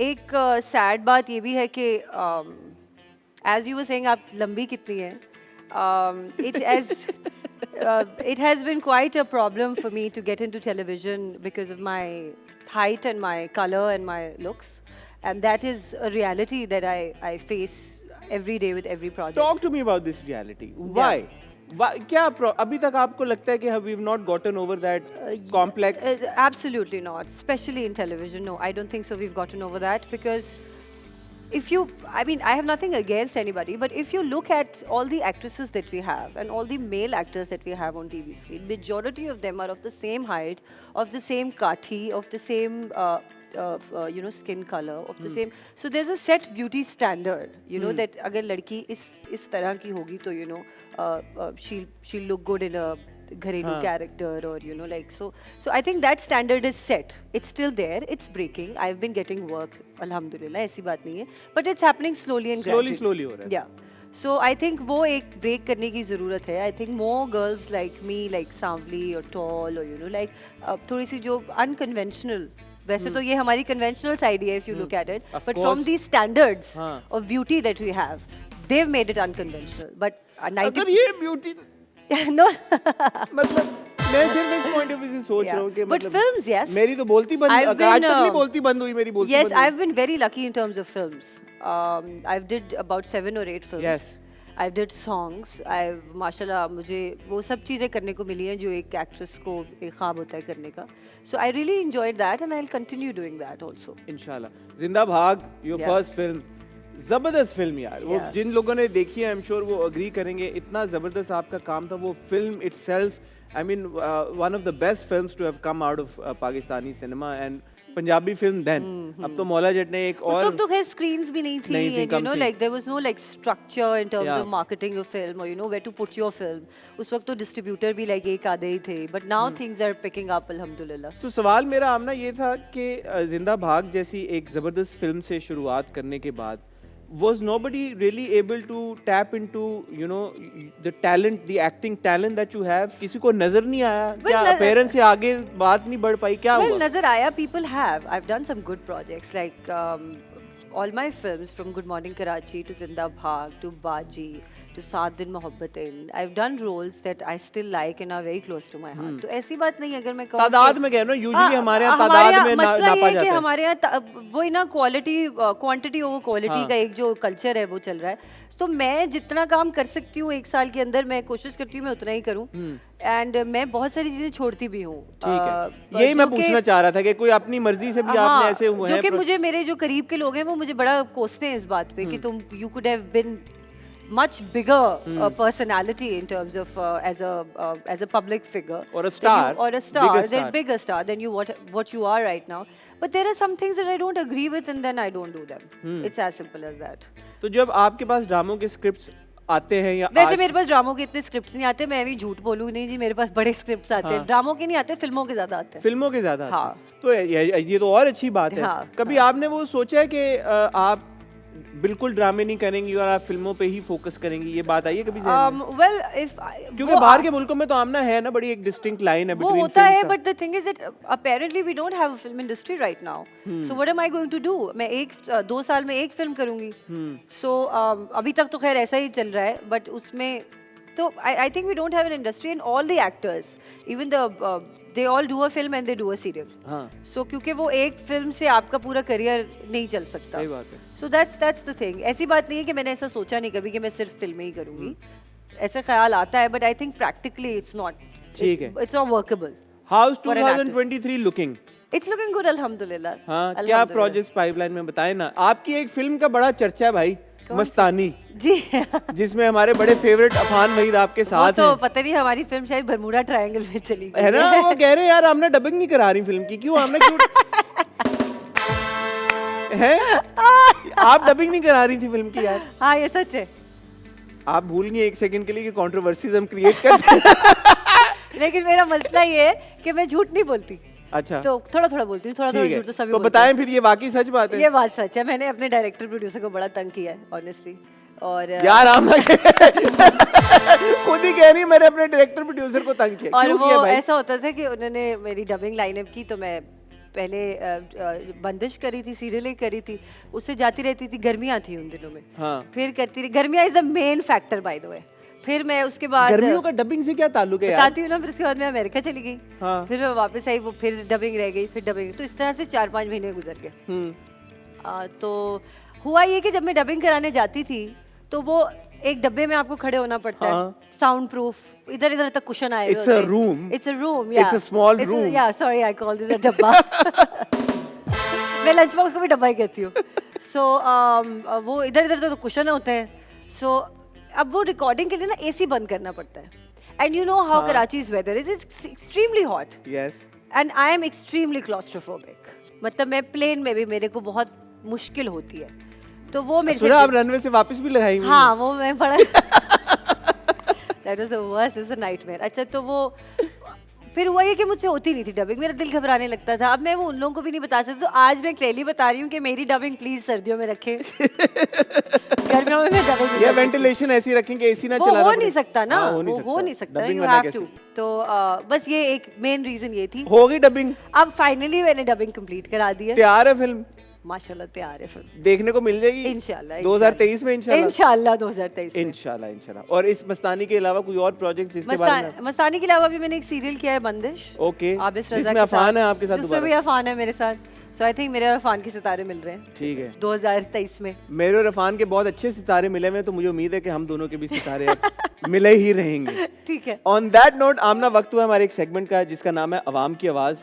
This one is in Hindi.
एक सैड बात ये भी है कि एज यू वर सेइंग आप लंबी कितनी हैं it has been quite a problem for me to get into television because of my height and my color and my looks, and that is a reality that I face every day with every project. Talk to me about this reality. Why? क्या अभी तक आपको लगता है कि we've not gotten over that complex? Absolutely not, especially in television. No, I don't think so. We've gotten over that because if you, I mean, I have nothing against anybody, but if you look at all the actresses that we have and all the male actors that we have on TV screen, majority of them are of the same height, of the same kathi, of the same skin color, of the same. So there's a set beauty standard, that अगर लड़की इस तरह की होगी तो she'll look good in a घरेलू character, or so I think that standard is set. It's still there, it's breaking. I've been getting work, alhamdulillah, ऐसी बात नहीं है, but it's happening slowly and gradually. हो रहा है. Yeah, so I think वो एक break करने की ज़रूरत है. I think more girls like me, like Sanvli or tall, or थोड़ी सी जो unconventional, वैसे तो ये हमारी conventional side है if you look at it, but from these standards of beauty that we have, they've made it unconventional. But 90 अगर ये beauty no मतलब मैं सिर्फ इस पॉइंट ऑफ व्यू से सोच रहा हूँ कि but films, yes, मेरी तो बोलती बंद, आज तक नहीं बोलती बंद हुई मेरी बोलती. Yes, I've been very lucky in terms of films. I've did about 7 or 8 films. Yes. I've did songs. I've माशाल्लाह मुझे वो सब चीज़ें करने को मिली हैं जो एक एक्ट्रेस को एक ख्वाब होता है करने का. So I really enjoyed that and I'll continue doing that also. इंशाल्लाह. जिंदा भाग, your first film. जबरदस्त फिल्म यार. वो जिन लोगों ने देखी है, आई एम श्योर वो अग्री करेंगे. इतना जबरदस्त आपका काम था. वो film itself, I mean one of the best films to have come out of Pakistani cinema and Punjabi film then. अब तो मौला जट ने एक और उस वक्त तो खैर स्क्रीन्स भी नहीं थी, and like there was no like structure in terms of marketing a film, or where to put your film. उस वक्त तो डिस्ट्रीब्यूटर भी like एक आधे ही थे, but now things are picking up alhamdulillah. तो सवाल मेरा आमना ये था कि जिंदा भाग जैसी एक जबरदस्त फिल्म से शुरुआत करने के बाद was nobody really able to tap into the talent, the acting talent that you have? किसी को नजर नहीं आया? क्या appearance से आगे बात नहीं बढ़ पाई? क्या हुआ? नजर आया. People have. I've done some good projects like all my films from Good Morning Karachi to Zinda Bhag to Baji to Saat Din Mohabbatein. I've done roles that I still like and are very close to my heart. तो ऐसी बात नहीं अगर मैं कहूँ तादाद में कह रहा हूँ, usually हमारे यहाँ तादाद में नापा जाता है. कि हमारे यहाँ वो ना क्वांटिटी ओवर क्वालिटी का एक जो कल्चर है वो चल रहा है. तो मैं जितना काम कर सकती हूँ एक साल के अंदर मैं कोशिश करती हूँ मैं उतना ही करूँ. एंड मैं बहुत सारी चीजें छोड़ती भी हूँ. ठीक है, यही मैं पूछना चाह रहा था कि कोई अपनी मर्जी से भी आपने ऐसे हुए हैं जो कि मुझे मेरे जो करीब के लोग हैं वो मुझे बड़ा कोसते हैं इस बात पे कि तुम you could have been much bigger personality in terms of as a public figure or a star, bigger star than what you are right now. But there are some things that I don't agree with and then I don't do them. It's as simple as that. तो जब आपके पास ड्रामों के स्क्रिप्ट्स आते हैं या वैसे मेरे पास ड्रामों के इतने स्क्रिप्ट्स नहीं आते, मैं भी झूठ बोलूँ नहीं जी, मेरे पास बड़े स्क्रिप्ट्स आते हैं. ड्रामों के नहीं आते, फिल्मों के ज्यादा आते हैं. फिल्मों के ज्यादा आते हैं. तो ये तो और अच्छी बात है. कभी आपने वो सोचा है कि आप बिल्कुल ड्रामे नहीं करेंगी और आप फिल्मों पे ही फोकस करेंगी? ये बात आई है कभी ज़हन में? क्योंकि बाहर के मुल्कों में तो आमना है ना, बड़ी एक डिस्टिंक्ट लाइन है between होता है, but the thing is that apparently we don't have a film industry right now. So what am I going to do? मैं 2 साल में एक फिल्म करूंगी. So अभी तक तो खैर ऐसा ही चल रहा है, but उसमें तो I think we don't have an industry and all the actors, even they all do a film and they do a serial. So क्योंकि वो एक फिल्म से आपका पूरा करियर नहीं चल सकता. सही बात है. So that's the thing. ऐसी बात नहीं है कि मैंने ऐसा सोचा नहीं कभी कि मैं सिर्फ फिल्में ही करूंगी. ऐसे ख्याल आता है, but I think practically it's not. ठीक है. It's not workable. How's 2023 looking? It's looking good alhamdulillah. हाँ, क्या प्रोजेक्ट्स पाइपलाइन में बताएं ना. आपकी एक फिल्म का बड़ा चर्चा है भाई, मस्तानी जी, जिसमें हमारे बड़े फेवरेट अफान वहीद आपके साथ हैं. तो पता नहीं हमारी फिल्म शायद बरमूडा ट्रायंगल में चली गई है ना. वो कह रहे हैं यार हमने डबिंग नहीं करा रही फिल्म की. क्यों हमने है आप डबिंग नहीं करा रही थी फिल्म की यार? हाँ ये सच है. आप भूल गए एक सेकंड के लिए कि कंट्रोवर्सीज हम क्रिएट करते हैं. लेकिन मेरा मसला ये है कि मैं झूठ नहीं बोलती. अच्छा, तो थोड़ा बोलती हूँ, थोड़ा झूठ तो सभी. तो बताएं फिर, ये वाकई सच बात है? ये बात सच है. मैंने अपने डायरेक्टर प्रोड्यूसर को बड़ा तंग किया है ऑनेस्टली. और यार हम खुद ही कह रही मैंने अपने डायरेक्टर प्रोड्यूसर को तंग किया. और वो ऐसा होता था कि उन्होंने मेरी डबिंग लाइनअप की तो मैं पहले बंदिश करी थी, सीरियल करी थी, उससे जाती रहती थी, गर्मियाँ थी उन दिनों में। हाँ। फिर करती रही, गर्मियाँ is the main factor by the way. फिर मैं उसके बाद गर्मियों का डबिंग से क्या ताल्लुक है यार? बताती हूँ ना, फिर उसके बाद मैं अमेरिका चली गई। हाँ। फिर मैं वापस आई, वो फिर डबिंग रह गई, फिर डबिंग, तो इस तरह से 4-5 महीने गुजर गए। तो हुआ ये कि जब मैं डबिंग कराने जाती थी तो वो एक डब्बे में आपको खड़े होना पड़ता है, साउंड प्रूफ, इधर इधर तक कुशन आए हुए It's a होते हैं। room. It's a room, It's a small room. Yeah, sorry, I called it a डब्बा। मैं लंच बॉक्स को भी डब्बा ही कहती हूँ। सो वो इधर इधर तो कुशन होते हैं। सो अब वो रिकॉर्डिंग के लिए ना एसी बंद करना पड़ता है। And you know how Karachi's weather is, it's extremely hot. Yes. And I am extremely claustrophobic, मतलब मैं प्लेन में भी मेरे को बहुत मुश्किल होती है। तो वो मेरे से आप रनवे से वापस भी लगाई हुई हाँ, वो मैं बड़ा that was the worst, it's a nightmare. अच्छा, तो वो फिर हुआ ये कि मुझसे होती नहीं थी डबिंग, मेरा दिल घबराने लगता था। अब मैं वो उन लोगों को भी नहीं बता सकती, तो आज मैं क्लियरली बता रही हूँ कि मेरी डबिंग प्लीज सर्दियों में रखें। गर्मियों में मैं डबिंग या वेंटिलेशन ऐसी रखें कि एसी ना वो चलाना हो पड़े। नहीं सकता ना, हाँ, वो हो नहीं सकता, डबिंग यू वरना हैव कैसे? टू। तो बस ये एक मेन रीजन ये थी। हो गई डबिंग, अब फाइनली मैंने डबिंग कंप्लीट करा दी है, तैयार है फिल्म, माशाल्लाह तैयार है फिल्म, देखने को मिल जाएगी इंशाल्लाह 2023 में इंशाल्लाह 2023 में। इंशाल्लाह। और इस मस्तानी के अलावा कोई और प्रोजेक्ट जिसके बारे में? मस्तानी के अलावा भी मैंने एक सीरियल किया है, बंदिश। ओके, आबिस रज़ा जिसमें के अफान साथ। है आपके साथ उसमें दोबारा? भी अफान है मेरे साथ। सो आई थिंक मेरे और अफान के सितारे मिल रहे हैं। ठीक है, 2023 में मेरे और अफान के बहुत अच्छे सितारे मिले हुए हैं, तो मुझे उम्मीद है कि हम दोनों के भी सितारे अब मिले ही रहेंगे। ठीक है। ऑन दैट नोट आमना, वक्त हुआ हमारे एक सेगमेंट का जिसका नाम है अवाम की आवाज़।